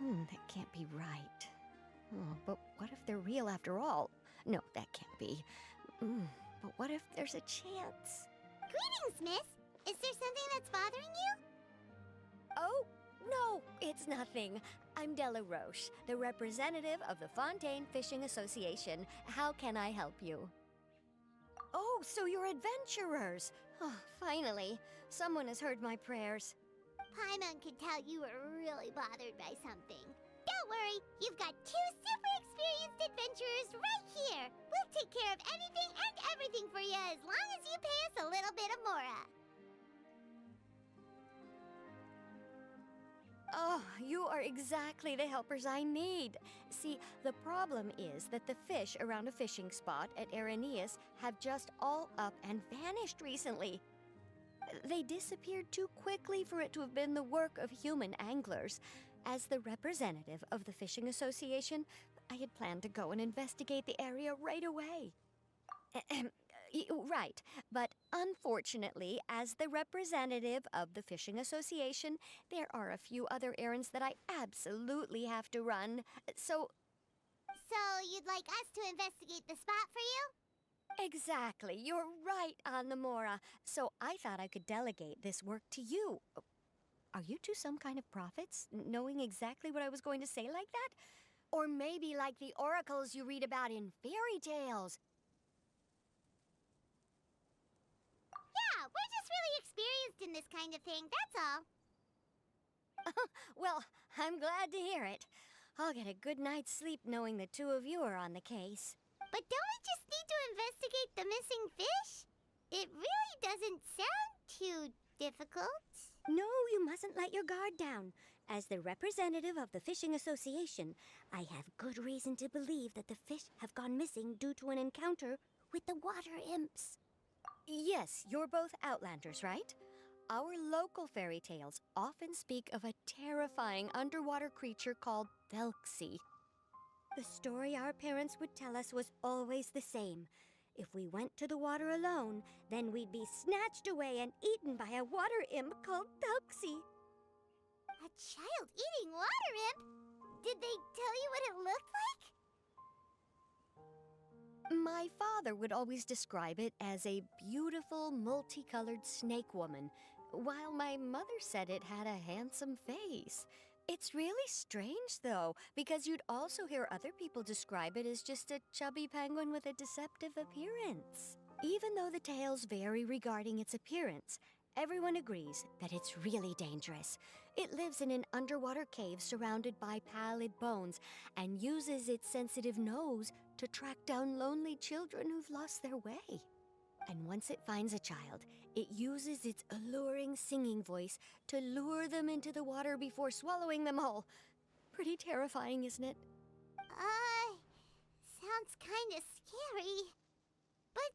That can't be right. Oh, but what if they're real after all? No, that can't be. But what if there's a chance? Greetings, miss. Is there something that's bothering you? Oh, no, it's nothing. I'm Della Roche, the representative of the Fontaine Fishing Association. How can I help you? Oh, so you're adventurers. Oh, finally, someone has heard my prayers. Paimon could tell you were really bothered by something. Don't worry, you've got 2 super experienced adventurers right here. We'll take care of anything and everything for you as long as you pay us a little bit of mora. Oh, you are exactly the helpers I need. See, the problem is that the fish around a fishing spot at Irenaeus have just all up and vanished recently. They disappeared too quickly for it to have been the work of human anglers. As the representative of the Fishing Association, I had planned to go and investigate the area right away. Right, but unfortunately, as the representative of the Fishing Association, there are a few other errands that I absolutely have to run. So you'd like us to investigate the spot for you? exactly, you're right on the Mora. So I thought I could delegate this work to you. Are you two some kind of prophets, knowing exactly what I was going to say like that? Or maybe like the oracles you read about in fairy tales? Yeah, we're just really experienced in this kind of thing, that's all. Well, I'm glad to hear it. I'll get a good night's sleep knowing the two of you are on the case. But don't we just need to investigate the missing fish? It really doesn't sound too difficult. No, you mustn't let your guard down. As the representative of the Fishing Association, I have good reason to believe that the fish have gone missing due to an encounter with the water imps. Yes, you're both Outlanders, right? Our local fairy tales often speak of a terrifying underwater creature called Thelxie. The story our parents would tell us was always the same. If we went to the water alone, then we'd be snatched away and eaten by a water imp called Thelxie. A child-eating water imp? Did they tell you what it looked like? My father would always describe it as a beautiful, multicolored snake woman, while my mother said it had a handsome face. It's really strange, though, because you'd also hear other people describe it as just a chubby penguin with a deceptive appearance. Even though the tales vary regarding its appearance, everyone agrees that it's really dangerous. It lives in an underwater cave surrounded by pallid bones and uses its sensitive nose to track down lonely children who've lost their way. And once it finds a child, it uses its alluring singing voice to lure them into the water before swallowing them all. Pretty terrifying, isn't it? Sounds kinda scary. But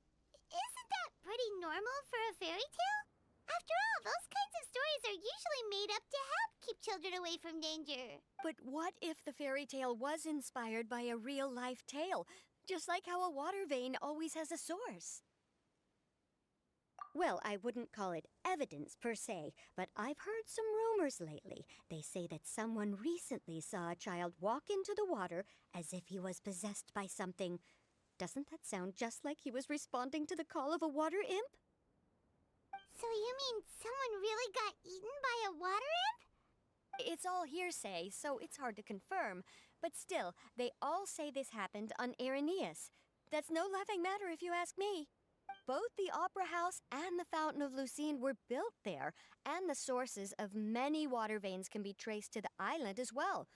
isn't that pretty normal for a fairy tale? After all, those kinds of stories are usually made up to help keep children away from danger. But what if the fairy tale was inspired by a real-life tale, just like how a water vein always has a source? Well, I wouldn't call it evidence per se, but I've heard some rumors lately. They say that someone recently saw a child walk into the water as if he was possessed by something. Doesn't that sound just like he was responding to the call of a water imp? So you mean someone really got eaten by a water imp? It's all hearsay, so it's hard to confirm. But still, they all say this happened on Irenaeus. That's no laughing matter if you ask me. Both the Opera House and the Fountain of Lucine were built there, and the sources of many water veins can be traced to the island as well.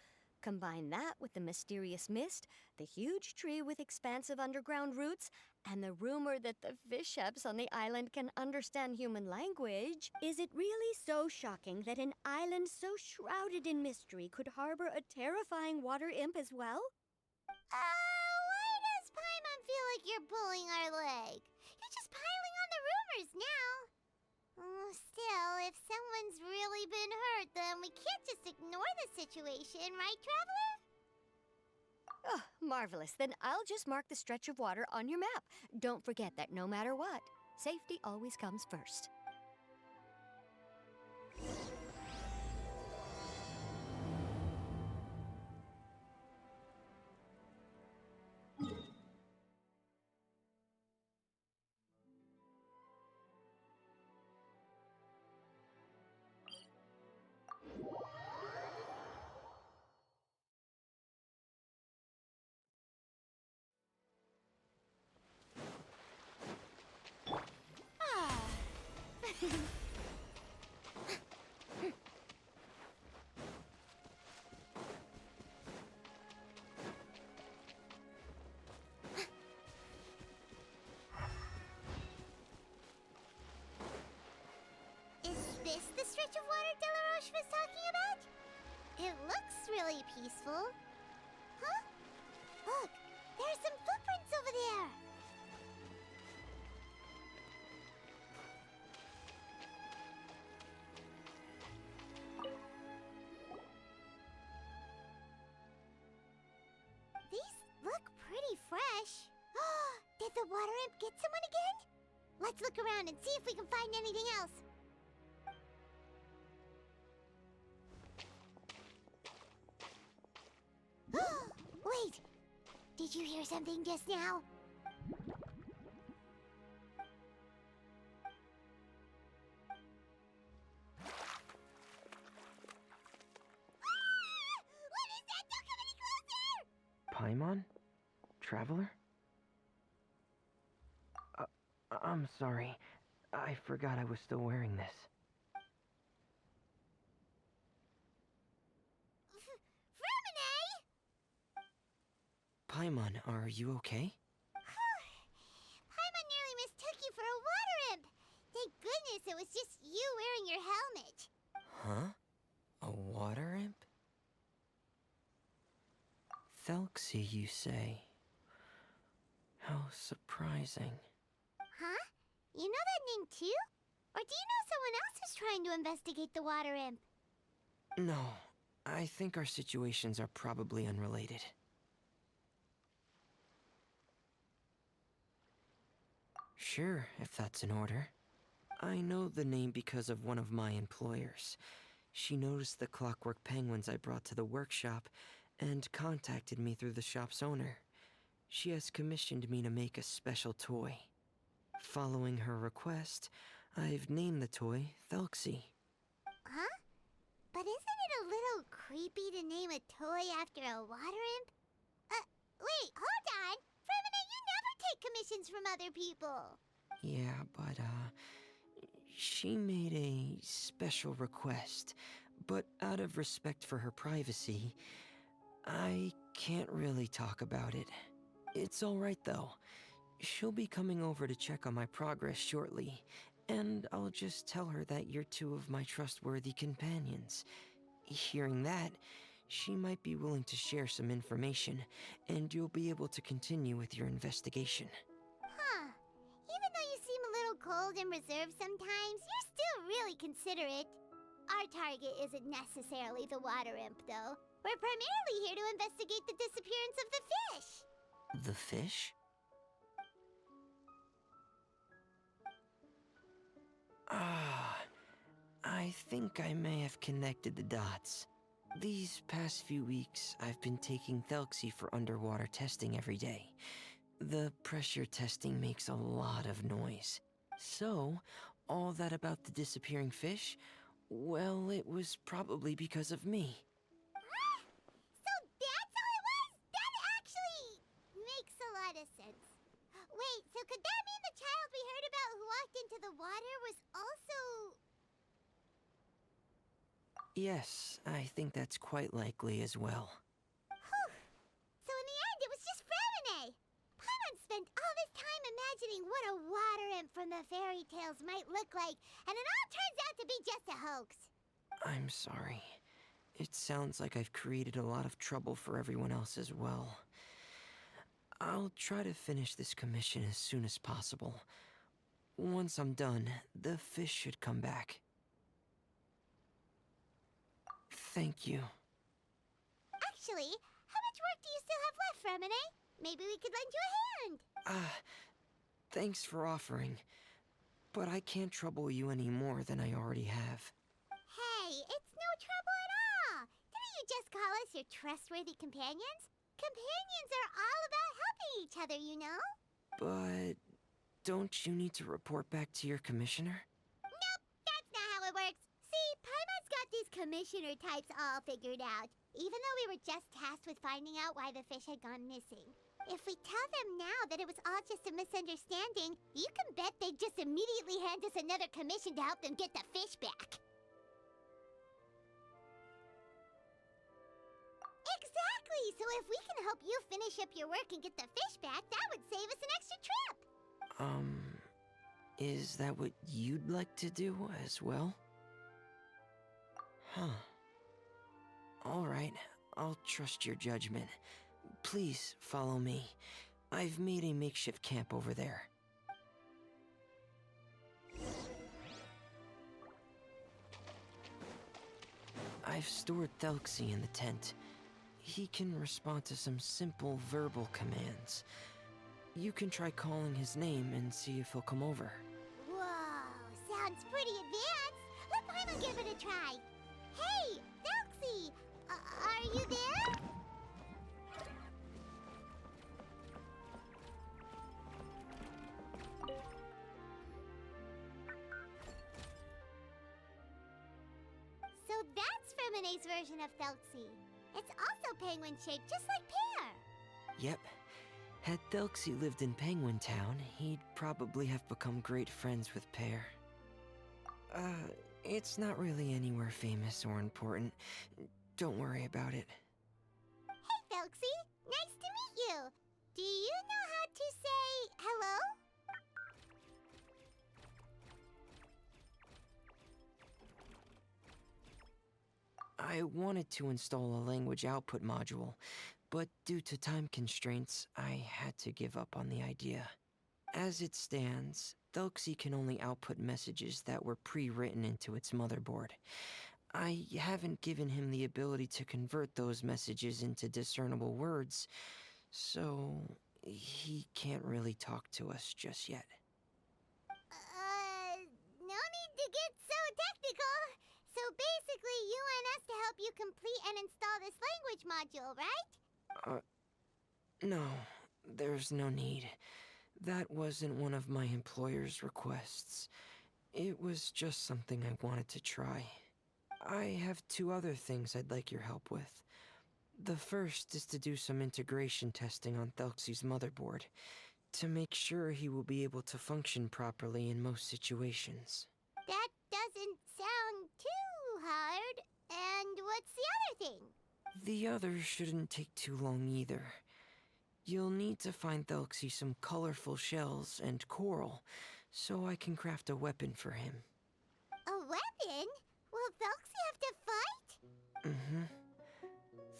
Combine that with the mysterious mist, the huge tree with expansive underground roots, and the rumor that the fish-eps on the island can understand human language. Is it really so shocking that an island so shrouded in mystery could harbor a terrifying water imp as well? Why does Paimon feel like you're pulling our leg? You're just piling on the rumors now. Still, if someone's really been hurt, then we can't just ignore the situation, right, Traveler? Oh, marvelous. Then I'll just mark the stretch of water on your map. Don't forget that no matter what, safety always comes first. stretch of water Delaroche was talking about? It looks really peaceful. Huh? Look, there are some footprints over there. These look pretty fresh. Did the water imp get someone again? Let's look around and see if we can find anything else. Wait! Did you hear something just now? What is that? Don't come any closer! Paimon? Traveler? I'm sorry. I forgot I was still wearing this. Fremine! Paimon, are you okay? Paimon nearly mistook you for a water imp. Thank goodness it was just you wearing your helmet. Huh? A water imp? Thelxie, you say? How surprising. Huh? You know that name too? Or do you know someone else who's trying to investigate the water imp? No, I think our situations are probably unrelated. Sure, if that's in order. I know the name because of one of my employers. She noticed the clockwork penguins I brought to the workshop and contacted me through the shop's owner. She has commissioned me to make a special toy. Following her request, I've named the toy Thelxie. Huh? But isn't it a little creepy to name a toy after a water imp? Wait, hold on! Fremine, you never take commissions from other people! Yeah, but, she made a special request, but out of respect for her privacy, I can't really talk about it. It's alright though. She'll be coming over to check on my progress shortly, and I'll just tell her that you're two of my trustworthy companions. Hearing that, she might be willing to share some information, and you'll be able to continue with your investigation. Huh. Even though you seem a little cold and reserved sometimes, you're still really considerate. Our target isn't necessarily the water imp, though. We're primarily here to investigate the disappearance of the fish. The fish? Ah, I think I may have connected the dots. These past few weeks, I've been taking Thelxie for underwater testing every day. The pressure testing makes a lot of noise. So, all that about the disappearing fish? Well, it was probably because of me. So that's all it was? That actually makes a lot of sense. Wait, so could that mean the child we heard about who walked into the water was also... Yes, I think that's quite likely as well. Whew. So in the end, it was just Fremine. Paimon spent all this time imagining what a water imp from the fairy tales might look like, and it all turns out to be just a hoax. I'm sorry. It sounds like I've created a lot of trouble for everyone else as well. I'll try to finish this commission as soon as possible. Once I'm done, the fish should come back. Thank you. Actually, how much work do you still have left, Fremine? Maybe we could lend you a hand. Thanks for offering. But I can't trouble you any more than I already have. Hey, it's no trouble at all. Didn't you just call us your trustworthy companions? Companions are all about helping each other, you know? But don't you need to report back to your commissioner? Nope, that's not how it works. See, Paimon's got these commissioner types all figured out, even though we were just tasked with finding out why the fish had gone missing. If we tell them now that it was all just a misunderstanding, you can bet they'd just immediately hand us another commission to help them get the fish back. Exactly! So if we can help you finish up your work and get the fish back, that would save us an extra trip! Is that what you'd like to do as well? Huh. All right, I'll trust your judgment. Please follow me. I've made a makeshift camp over there. I've stored Thelxie in the tent. He can respond to some simple verbal commands. You can try calling his name and see if he'll come over. Whoa, sounds pretty advanced. Let Paimon give it a try. Hey, Thelxie! Are you there? So that's Fremona's version of Thelxie. It's also penguin-shaped, just like Pear. Yep. Had Thelxie lived in Penguin Town, he'd probably have become great friends with Pear. It's not really anywhere famous or important. Don't worry about it. Hey, Thelxie. Nice to meet you. Do you know how to say hello? I wanted to install a language output module, but due to time constraints, I had to give up on the idea. As it stands, Thelxie can only output messages that were pre-written into its motherboard. I haven't given him the ability to convert those messages into discernible words, so he can't really talk to us just yet. No need to get so technical. So basically, you want us to help you complete and install this language module, right? No, there's no need. That wasn't one of my employer's requests. It was just something I wanted to try. I have two other things I'd like your help with. The first is to do some integration testing on Thelxie's motherboard, to make sure he will be able to function properly in most situations. That doesn't sound too hard. And what's the other thing? The other shouldn't take too long either. You'll need to find Thelxie some colorful shells and coral, so I can craft a weapon for him. A weapon? Will Thelxie have to fight? Mm-hmm.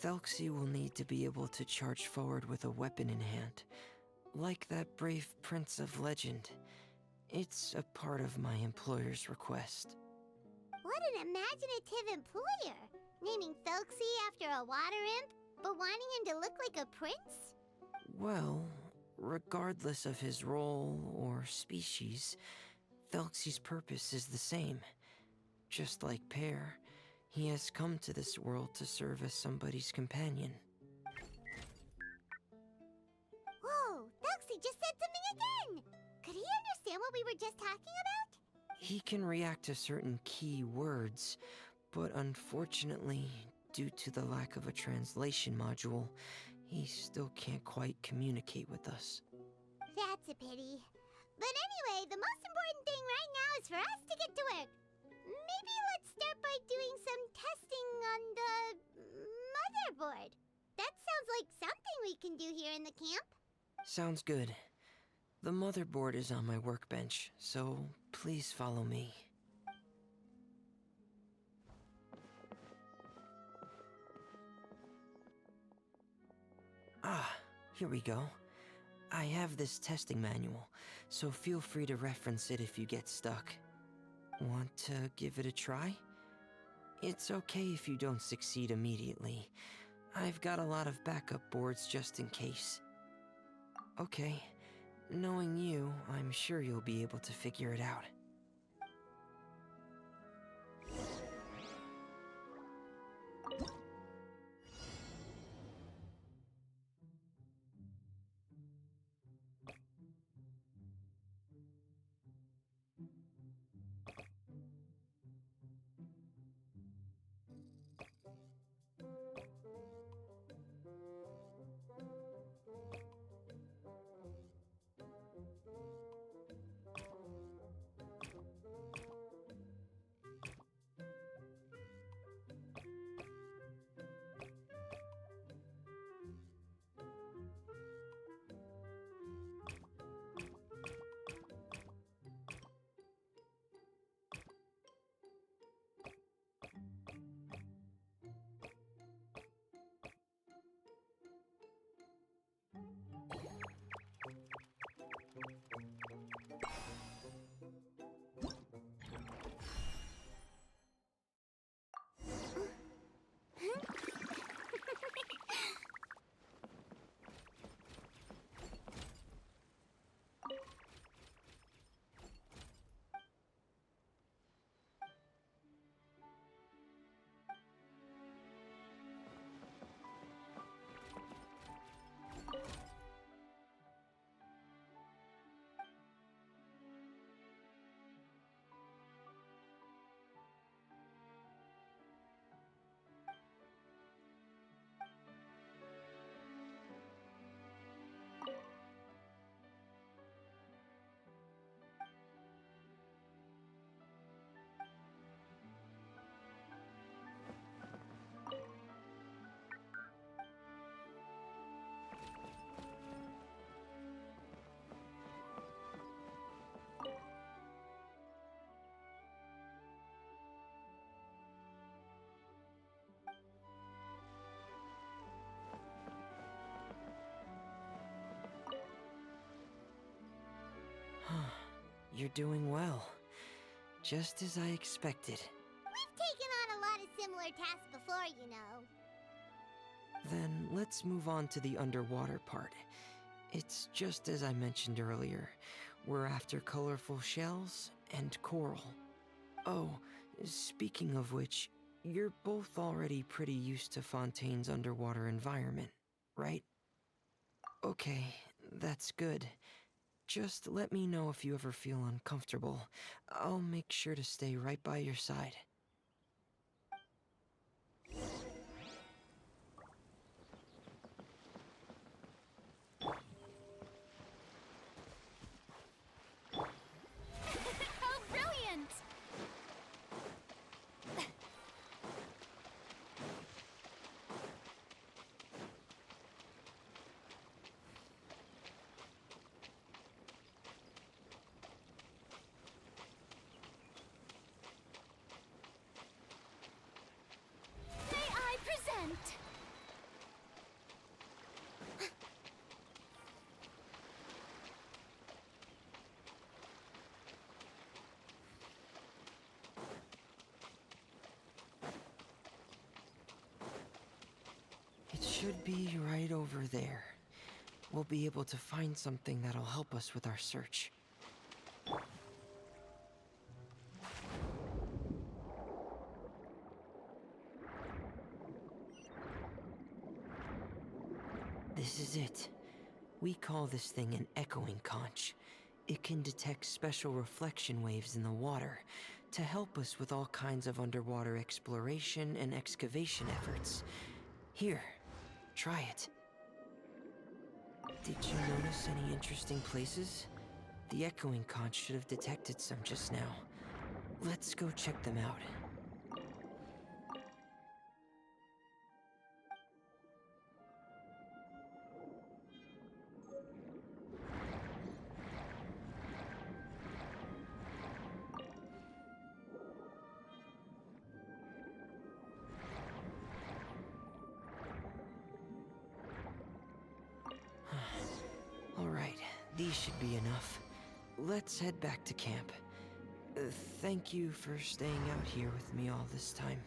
Thelxie will need to be able to charge forward with a weapon in hand, like that brave prince of legend. It's a part of my employer's request. What an imaginative employer! Naming Thelxie after a water imp, but wanting him to look like a prince? Well, regardless of his role or species, Thelxie's purpose is the same. Just like Pear, he has come to this world to serve as somebody's companion. Whoa, Thelxie just said something again! Could he understand what we were just talking about? He can react to certain key words, but unfortunately, due to the lack of a translation module, he still can't quite communicate with us. That's a pity. But anyway, the most important thing right now is for us to get to work. Maybe let's start by doing some testing on the motherboard. That sounds like something we can do here in the camp. Sounds good. The motherboard is on my workbench, so please follow me. Ah, here we go. I have this testing manual, so feel free to reference it if you get stuck. Want to give it a try? It's okay if you don't succeed immediately. I've got a lot of backup boards just in case. Okay, knowing you, I'm sure you'll be able to figure it out. you're doing well. Just as I expected. We've taken on a lot of similar tasks before, you know. Then let's move on to the underwater part. It's just as I mentioned earlier. We're after colorful shells and coral. Oh, speaking of which, you're both already pretty used to Fontaine's underwater environment, right? Okay, that's good. Just let me know if you ever feel uncomfortable. I'll make sure to stay right by your side. How brilliant! May I present? It should be right over there. We'll be able to find something that'll help us with our search. This is it. We call this thing an echoing conch. It can detect special reflection waves in the water to help us with all kinds of underwater exploration and excavation efforts. Here, try it. Did you notice any interesting places? The echoing conch should have detected some just now. Let's go check them out. Alright, these should be enough. Let's head back to camp. Thank you for staying out here with me all this time.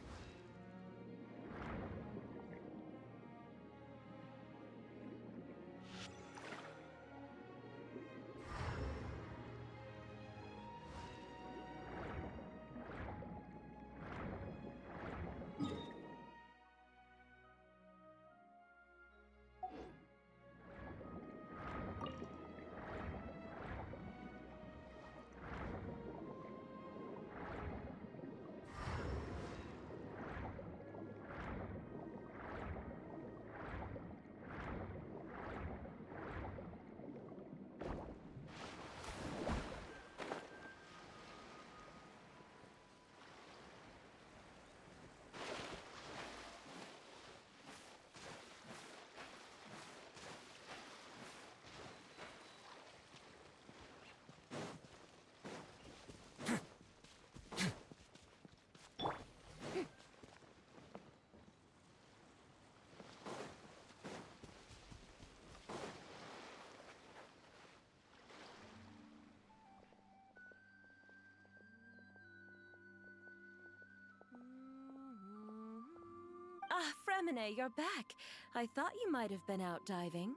Ah, Fremine, you're back. I thought you might have been out diving.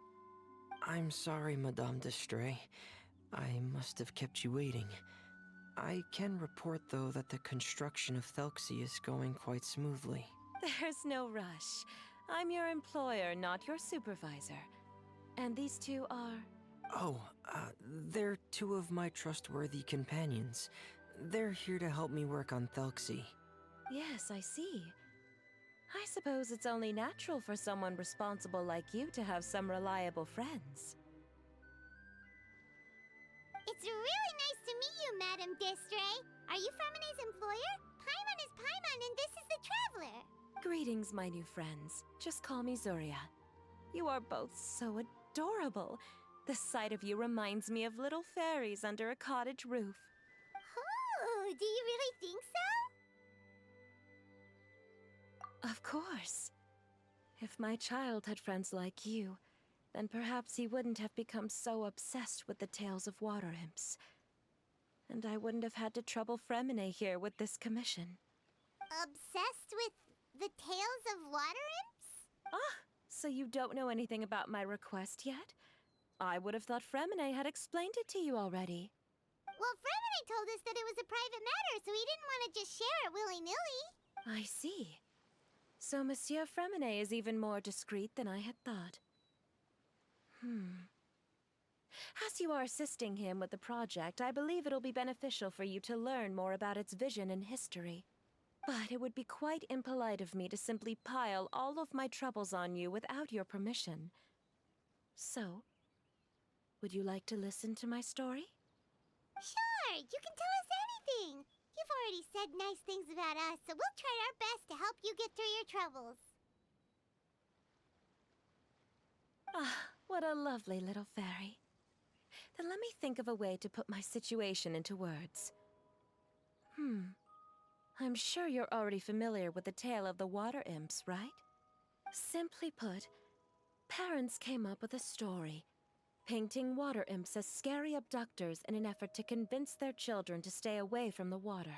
I'm sorry, Madame d'Estray. I must have kept you waiting. I can report, though, that the construction of Thelxie is going quite smoothly. There's no rush. I'm your employer, not your supervisor. And these two are... Oh, they're two of my trustworthy companions. They're here to help me work on Thelxie. Yes, I see. I suppose it's only natural for someone responsible like you to have some reliable friends. It's really nice to meet you, Madame d'Estray. Are you Fremine's employer? Paimon is Paimon, and this is the Traveler. Greetings, my new friends. Just call me Zuria. You are both so adorable. The sight of you reminds me of little fairies under a cottage roof. Oh, do you really think so? Of course. If my child had friends like you, then perhaps he wouldn't have become so obsessed with the tales of water imps. and I wouldn't have had to trouble Fremine here with this commission. Obsessed with the tales of water imps? Ah, so you don't know anything about my request yet? I would have thought Fremine had explained it to you already. Well, Fremine told us that it was a private matter, so he didn't want to just share it willy-nilly. I see. So Monsieur Fremine is even more discreet than I had thought. As you are assisting him with the project, I believe it'll be beneficial for you to learn more about its vision and history. But it would be quite impolite of me to simply pile all of my troubles on you without your permission. So, would you like to listen to my story? Sure, you can tell us anything. You've already said nice things about us, so we'll try our best to help you get through your troubles. Ah, what a lovely little fairy. Then let me think of a way to put my situation into words. I'm sure you're already familiar with the tale of the water imps, right? Simply put, parents came up with a story, painting water imps as scary abductors in an effort to convince their children to stay away from the water.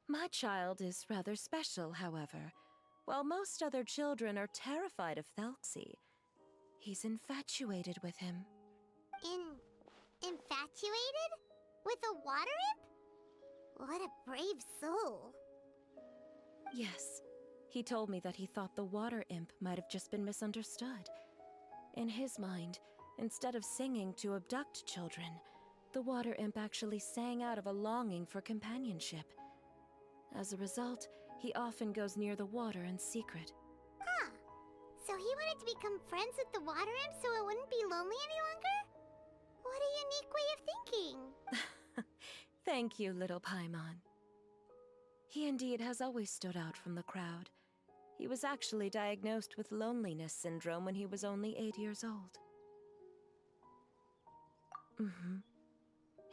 My child is rather special, however. While most other children are terrified of Thelxie, he's infatuated with him. Infatuated? With a water imp? What a brave soul. Yes, he told me that he thought the water imp might have just been misunderstood. In his mind, instead of singing to abduct children, the water imp actually sang out of a longing for companionship. As a result, he often goes near the water in secret. Huh. So he wanted to become friends with the water imp so it wouldn't be lonely any longer? What a unique way of thinking. Thank you, little Paimon. He indeed has always stood out from the crowd. He was actually diagnosed with loneliness syndrome when he was only 8 years old.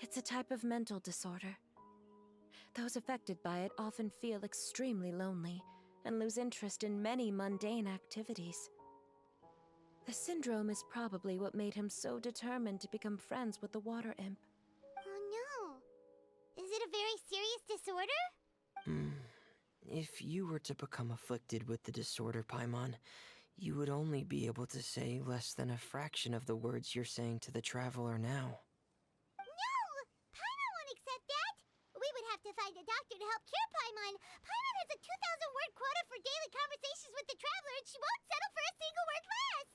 It's a type of mental disorder. Those affected by it often feel extremely lonely and lose interest in many mundane activities. The syndrome is probably what made him so determined to become friends with the water imp. Oh no. Is it a very serious disorder? If you were to become afflicted with the disorder, Paimon, you would only be able to say less than a fraction of the words you're saying to the traveler now. No! Paimon won't accept that! We would have to find a doctor to help cure Paimon. Paimon has a 2,000-word quota for daily conversations with the traveler, and she won't settle for a single word less!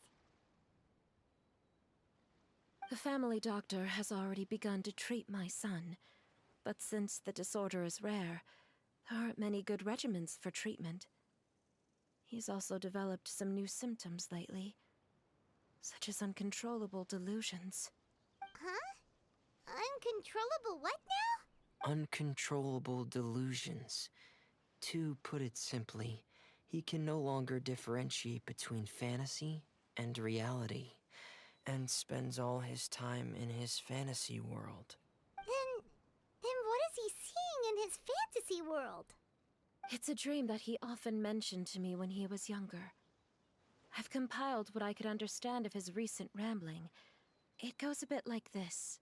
The family doctor has already begun to treat my son, but since the disorder is rare, there aren't many good regimens for treatment. He's also developed some new symptoms lately, such as uncontrollable delusions. Huh? Uncontrollable what now? Uncontrollable delusions. To put it simply, he can no longer differentiate between fantasy and reality, and spends all his time in his fantasy world. Then what is he seeing in his fantasy world? It's a dream that he often mentioned to me when he was younger. I've compiled what I could understand of his recent rambling. It goes a bit like this.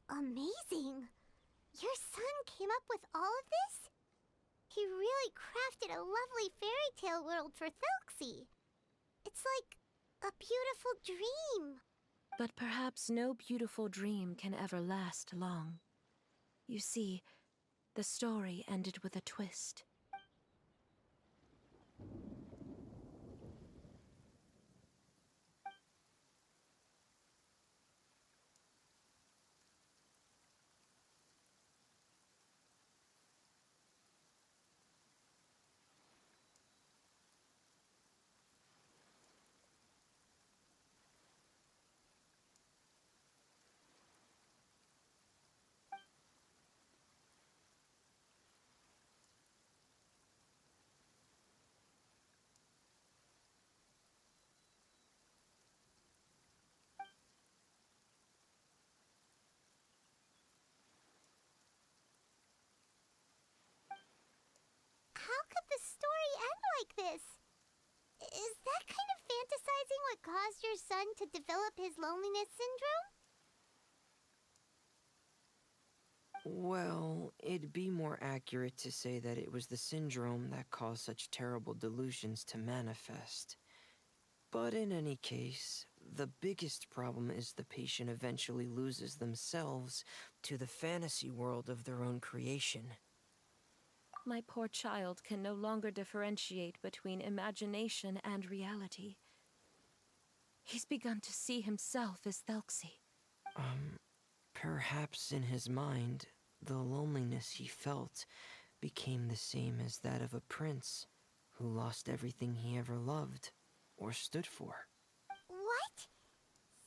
Amazing! Your son came up with all of this? He really crafted a lovely fairy tale world for Thelxie. It's like a beautiful dream. But perhaps no beautiful dream can ever last long. You see, The story ended with a twist. How could the story end like this? Is that kind of fantasizing what caused your son to develop his loneliness syndrome? Well, it'd be more accurate to say that it was the syndrome that caused such terrible delusions to manifest. But in any case, the biggest problem is the patient eventually loses themselves to the fantasy world of their own creation. My poor child can no longer differentiate between imagination and reality. He's begun to see himself as Thelxie. Perhaps in his mind, the loneliness he felt became the same as that of a prince who lost everything he ever loved or stood for. What?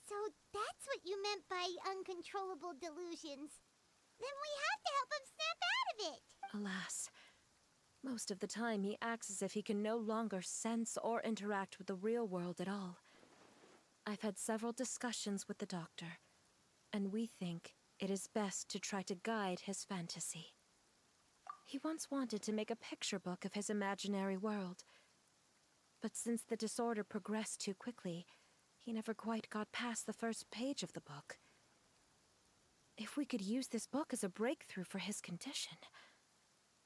So that's what you meant by uncontrollable delusions. Then we have to help him snap out of it. Alas, most of the time he acts as if he can no longer sense or interact with the real world at all. I've had several discussions with the doctor, and we think it is best to try to guide his fantasy. He once wanted to make a picture book of his imaginary world, but since the disorder progressed too quickly, he never quite got past the first page of the book. If we could use this book as a breakthrough for his condition...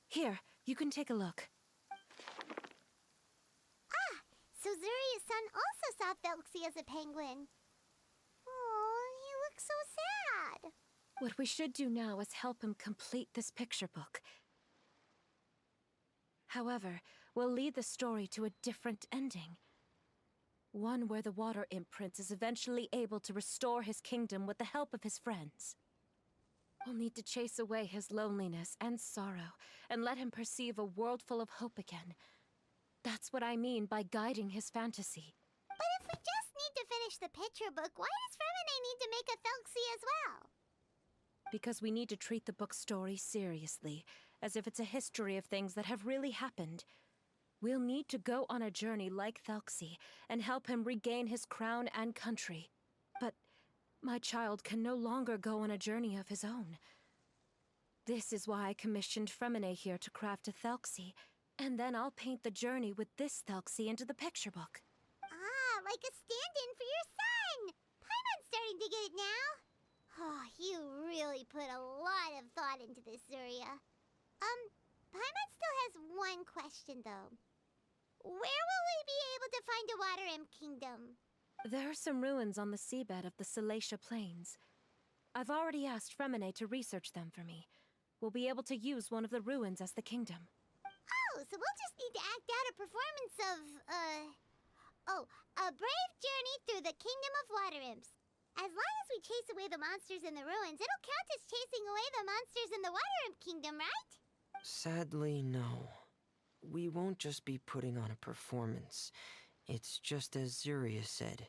Here, you can take a look. So Zuria's son also saw Thelxie as a penguin. Oh, he looks so sad. What we should do now is help him complete this picture book. However, we'll lead the story to a different ending. One where the water imprint is eventually able to restore his kingdom with the help of his friends. We'll need to chase away his loneliness and sorrow, and let him perceive a world full of hope again. That's what I mean by guiding his fantasy. But if we just need to finish the picture book, why does Fremine need to make a Thelxie as well? Because we need to treat the book's story seriously, as if it's a history of things that have really happened. We'll need to go on a journey like Thelxie, and help him regain his crown and country. But my child can no longer go on a journey of his own. This is why I commissioned Fremine here to craft a Thelxie, and then I'll paint the journey with this Thelxie into the picture book. Ah, like a stand-in for your son! Paimon's starting to get it now. Oh, you really put a lot of thought into this, Zuria. Paimon still has one question, though. Where will we be able to find a Water Imp Kingdom? There are some ruins on the seabed of the Thelxie Plains. I've already asked Fremine to research them for me. We'll be able to use one of the ruins as the kingdom. Oh, so we'll just need to act out a performance of, a brave journey through the Kingdom of Water Imps. As long as we chase away the monsters in the ruins, it'll count as chasing away the monsters in the Water Imp Kingdom, right? Sadly, no. We won't just be putting on a performance. It's just as Zuria said.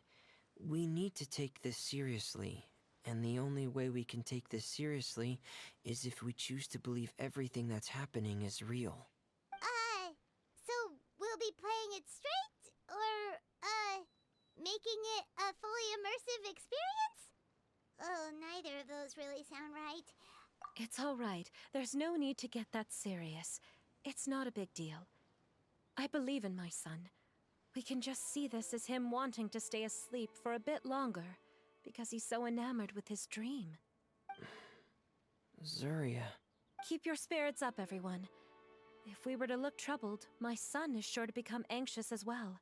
We need to take this seriously, and the only way we can take this seriously is if we choose to believe everything that's happening is real. So we'll be playing it straight, or, making it a fully immersive experience? Oh, neither of those really sound right. It's all right. There's no need to get that serious. It's not a big deal. I believe in my son. We can just see this as him wanting to stay asleep for a bit longer, because he's so enamored with his dream. Zuria. Keep your spirits up, everyone. If we were to look troubled, my son is sure to become anxious as well.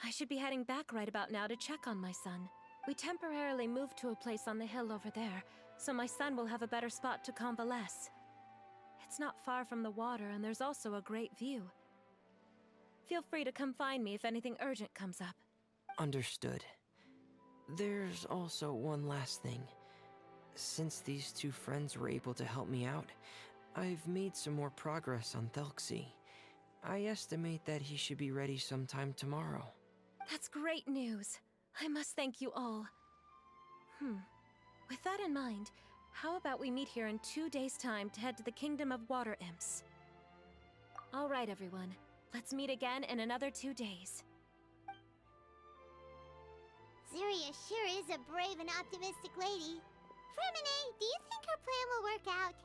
I should be heading back right about now to check on my son. We temporarily moved to a place on the hill over there, so my son will have a better spot to convalesce. It's not far from the water, and there's also a great view. Feel free to come find me if anything urgent comes up. Understood. There's also one last thing. Since these two friends were able to help me out, I've made some more progress on Thelxie. I estimate that he should be ready sometime tomorrow. That's great news. I must thank you all. With that in mind, how about we meet here in 2 days' time to head to the Kingdom of Water Imps? All right, everyone. Let's meet again in another 2 days. Zeria sure is a brave and optimistic lady. Fremine, do you think her plan will work out?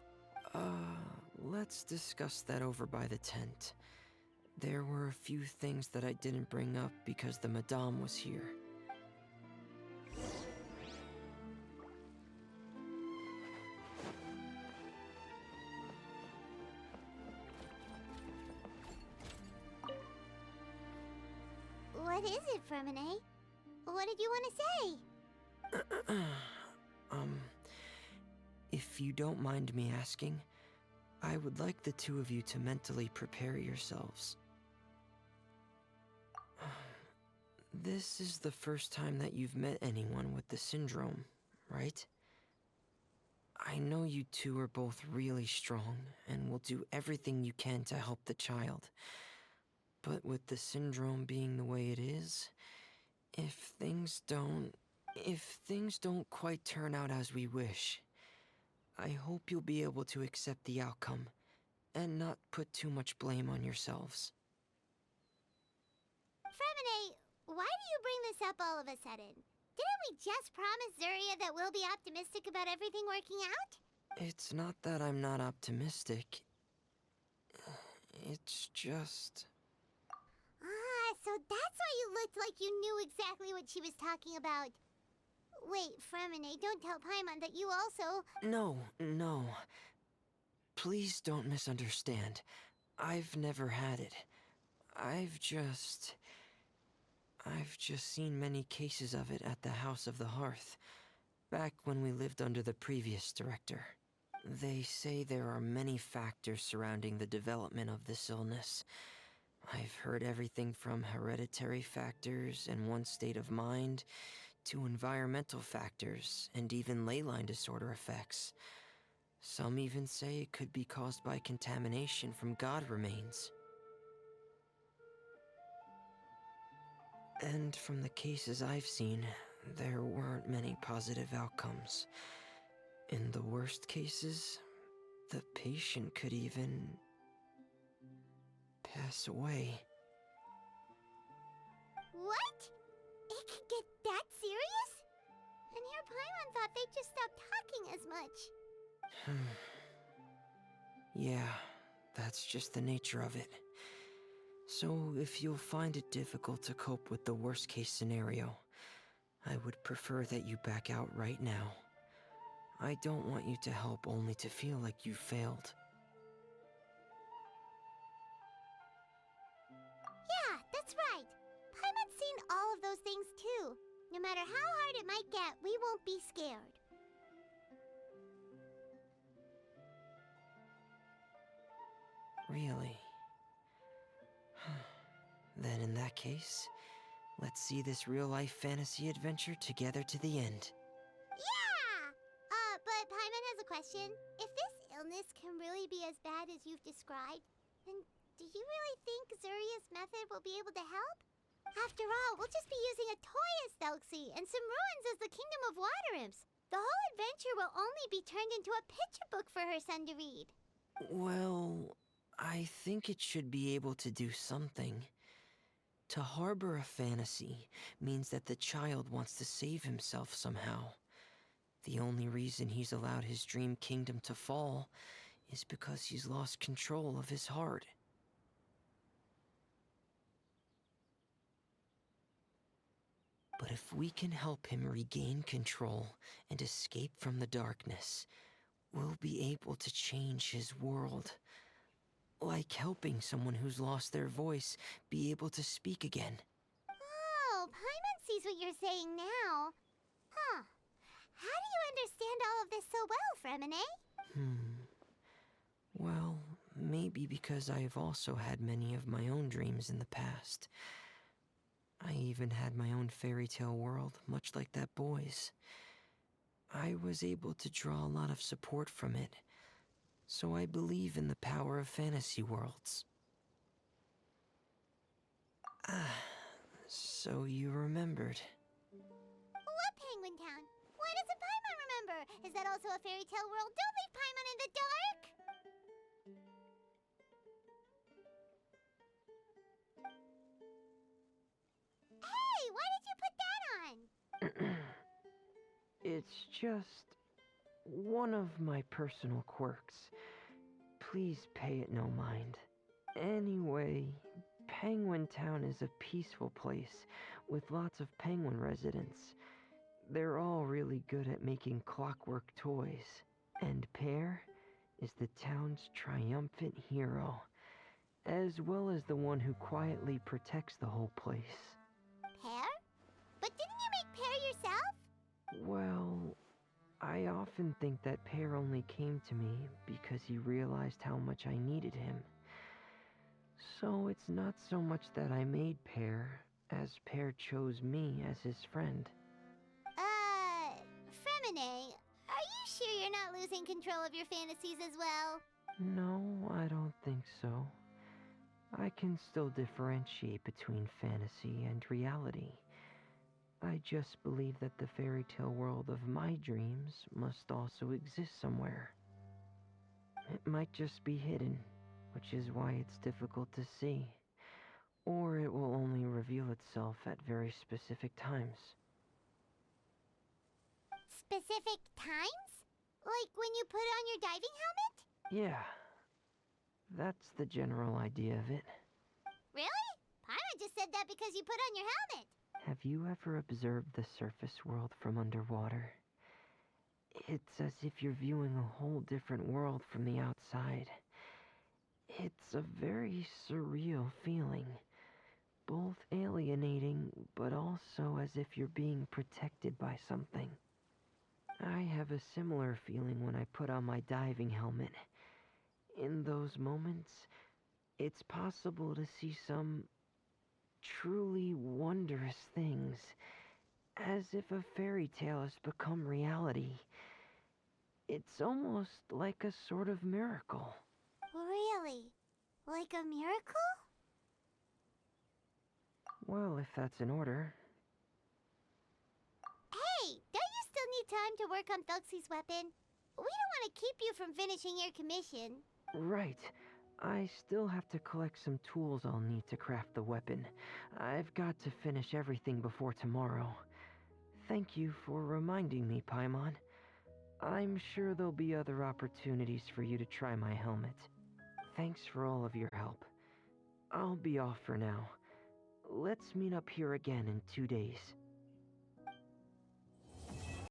Let's discuss that over by the tent. There were a few things that I didn't bring up because the Madame was here. What is it, Fremine? What did you want to say? If you don't mind me asking, I would like the two of you to mentally prepare yourselves. This is the first time that you've met anyone with the syndrome, right? I know you two are both really strong and will do everything you can to help the child. But with the syndrome being the way it is, if things don't quite turn out as we wish, I hope you'll be able to accept the outcome and not put too much blame on yourselves. Fremine, why do you bring this up all of a sudden? Didn't we just promise Zeria that we'll be optimistic about everything working out? It's not that I'm not optimistic. It's just... Ah, so that's why you looked like you knew exactly what she was talking about. Wait, Fremine, don't tell Paimon that you also... No. Please don't misunderstand. I've never had it. I've just seen many cases of it at the House of the Hearth, back when we lived under the previous director. They say there are many factors surrounding the development of this illness. I've heard everything from hereditary factors and one's state of mind, to environmental factors, and even ley line disorder effects. Some even say it could be caused by contamination from god remains. And from the cases I've seen, there weren't many positive outcomes. In the worst cases, the patient could even pass away. What? It could get that serious? And here Paimon thought they'd just stop talking as much. Yeah, that's just the nature of it. So, if you'll find it difficult to cope with the worst-case scenario, I would prefer that you back out right now. I don't want you to help only to feel like you failed. Yeah, that's right. Paimon's seen all of those things too. No matter how hard it might get, we won't be scared. Really? Then in that case, let's see this real-life fantasy adventure together to the end. Yeah! But Paimon has a question. If this illness can really be as bad as you've described, then do you really think Zuria's method will be able to help? After all, we'll just be using a toy as Thelxie and some ruins as the Kingdom of Water Imps. The whole adventure will only be turned into a picture book for her son to read. Well, I think it should be able to do something. To harbor a fantasy means that the child wants to save himself somehow. The only reason he's allowed his dream kingdom to fall is because he's lost control of his heart. But if we can help him regain control and escape from the darkness, we'll be able to change his world. Like helping someone who's lost their voice be able to speak again. Oh, Paimon sees what you're saying now. Huh. How do you understand all of this so well, Fremine? Well, maybe because I have also had many of my own dreams in the past. I even had my own fairy tale world, much like that boy's. I was able to draw a lot of support from it, so I believe in the power of fantasy worlds. Ah, so you remembered. What Penguin Town? Why doesn't Paimon remember? Is that also a fairy tale world? Don't leave Paimon in the dark! Hey, why did you put that on? It's just one of my personal quirks. Please pay it no mind. Anyway, Penguin Town is a peaceful place with lots of penguin residents. They're all really good at making clockwork toys. And Pear is the town's triumphant hero, as well as the one who quietly protects the whole place. Pear? But didn't you make Pear yourself? Well, I often think that Pear only came to me because he realized how much I needed him. So it's not so much that I made Pear, as Pear chose me as his friend. Fremine, are you sure you're not losing control of your fantasies as well? No, I don't think so. I can still differentiate between fantasy and reality. I just believe that the fairy tale world of my dreams must also exist somewhere. It might just be hidden, which is why it's difficult to see. Or it will only reveal itself at very specific times. Specific times? Like when you put on your diving helmet? Yeah, that's the general idea of it. Really? Paimon just said that because you put on your helmet. Have you ever observed the surface world from underwater? It's as if you're viewing a whole different world from the outside. It's a very surreal feeling. Both alienating, but also as if you're being protected by something. I have a similar feeling when I put on my diving helmet. In those moments, it's possible to see some truly wondrous things, as if a fairy tale has become reality. It's almost like a sort of miracle. Really? Like a miracle? Well, if that's in order. Hey, don't you still need time to work on Thelxie's weapon? We don't want to keep you from finishing your commission. Right. I still have to collect some tools I'll need to craft the weapon. I've got to finish everything before tomorrow. Thank you for reminding me, Paimon. I'm sure there'll be other opportunities for you to try my helmet. Thanks for all of your help. I'll be off for now. Let's meet up here again in 2 days.